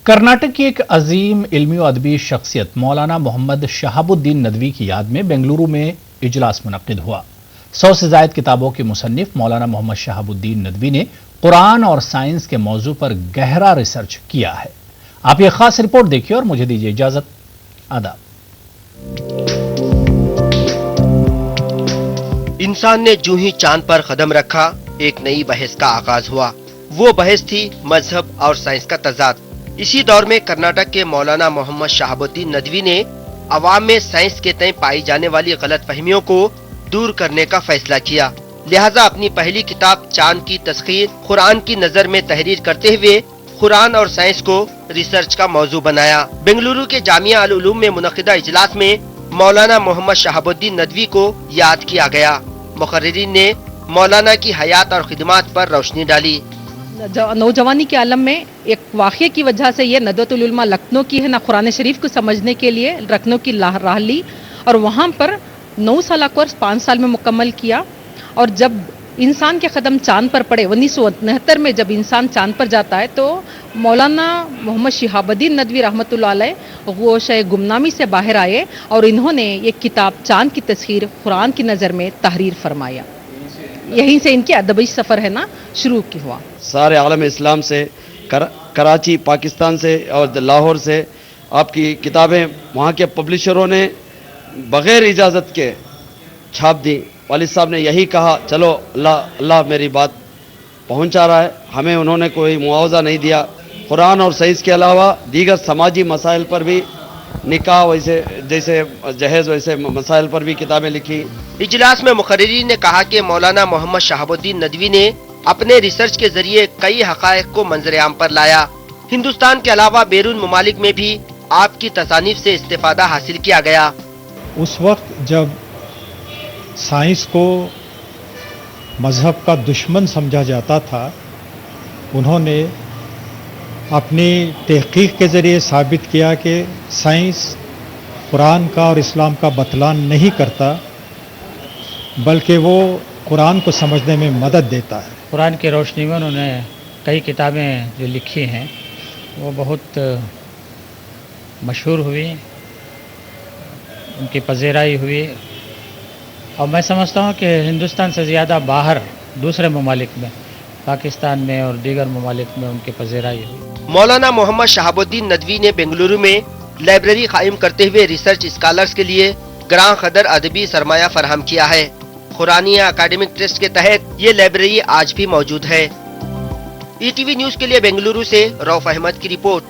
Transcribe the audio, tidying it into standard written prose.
कर्नाटक की एक अजीम इल्मी और अदबी शख्सियत मौलाना मोहम्मद शहाबुद्दीन नदवी की याद में बेंगलुरु में इजलास मुनक्किद हुआ। 100 से जायद किताबों के मुसन्निफ मौलाना मोहम्मद शहाबुद्दीन नदवी ने कुरान और साइंस के मौजू पर गहरा रिसर्च किया है। आप ये खास रिपोर्ट देखिए और मुझे दीजिए इजाजत। आदाब। इंसान ने जूं ही चांद पर कदम रखा, एक नई बहस का आगाज हुआ। वो बहस थी मजहब और साइंस का तजाद। इसी दौर में कर्नाटक के मौलाना मोहम्मद शहाबुद्दीन नदवी ने अवाम में साइंस के तय पाई जाने वाली गलत फहमियों को दूर करने का फैसला किया। लिहाजा अपनी पहली किताब चांद की तस्खीर कुरान की नजर में तहरीर करते हुए कुरान और साइंस को रिसर्च का मौजू बनाया। बेंगलुरु के जामिया अल उलूम में मुनक्किदा इजलास में मौलाना मोहम्मद शहाबुद्दीन नदवी को याद किया गया। मुकर्रिरीन ने मौलाना की हयात और खिदमात पर रोशनी डाली। नौजवानी के आलम में एक वाक़ये की वजह से ये नदवतुल उलमा लखनऊ की है ना, कुरान शरीफ को समझने के लिए लखनऊ की राह ली और वहाँ पर 9 साल कोर्स 5 साल में मुकम्मल किया। और जब इंसान के कदम चांद पर पड़े 1969 में जब इंसान चांद पर जाता है तो मौलाना मोहम्मद शहाबुद्दीन नदवी रहमतुल्लाह अलैह वो शय गुमनामी से बाहर आए और इन्होंने ये किताब चांद की तस्वीर कुरान की नज़र में तहरीर फरमाया। यहीं से इनकी अदबी सफ़र है ना शुरू की हुआ। सारे आलम इस्लाम से कराची पाकिस्तान से और लाहौर से आपकी किताबें वहाँ के पब्लिशरों ने बग़ैर इजाज़त के छाप दी। वालिद साहब ने यही कहा, चलो अल्लाह मेरी बात पहुँचा रहा है। हमें उन्होंने कोई मुआवजा नहीं दिया। कुरान और साइंस के अलावा दीगर समाजी मसाइल पर भी, निकाह वैसे जैसे जहेज वैसे मसाइल पर भी किताबें लिखी। इजलास में मुकर्रिरीन ने कहा कि मौलाना मोहम्मद शहाबुद्दीन नदवी ने अपने रिसर्च के जरिए कई हक़ाइक़ को मंजर आम पर लाया। हिंदुस्तान के अलावा बैरून ममालिक में भी आपकी तसानीफ से इस्तिफादा हासिल किया गया। उस वक्त जब साइंस को मजहब का दुश्मन समझा जाता था, उन्होंने अपनी तहकीक के ज़रिए साबित किया कि साइंस कुरान का और इस्लाम का बतलान नहीं करता, बल्कि वो कुरान को समझने में मदद देता है। कुरान की रोशनी में उन्होंने कई किताबें जो लिखी हैं वो बहुत मशहूर हुई, उनकी पज़ीराई हुई और मैं समझता हूँ कि हिंदुस्तान से ज़्यादा बाहर दूसरे ममालिक में, पाकिस्तान में और दीगर ममालिक में उनकी पज़ीराई हुई। मौलाना मोहम्मद शहाबुद्दीन नदवी ने बेंगलुरु में लाइब्रेरी कायम करते हुए रिसर्च स्कॉलर्स के लिए ग्रां कदर अदबी सरमाया फराहम किया है। कुरानिया अकादमिक ट्रस्ट के तहत ये लाइब्रेरी आज भी मौजूद है। ईटीवी न्यूज़ के लिए बेंगलुरु से रऊफ अहमद की रिपोर्ट।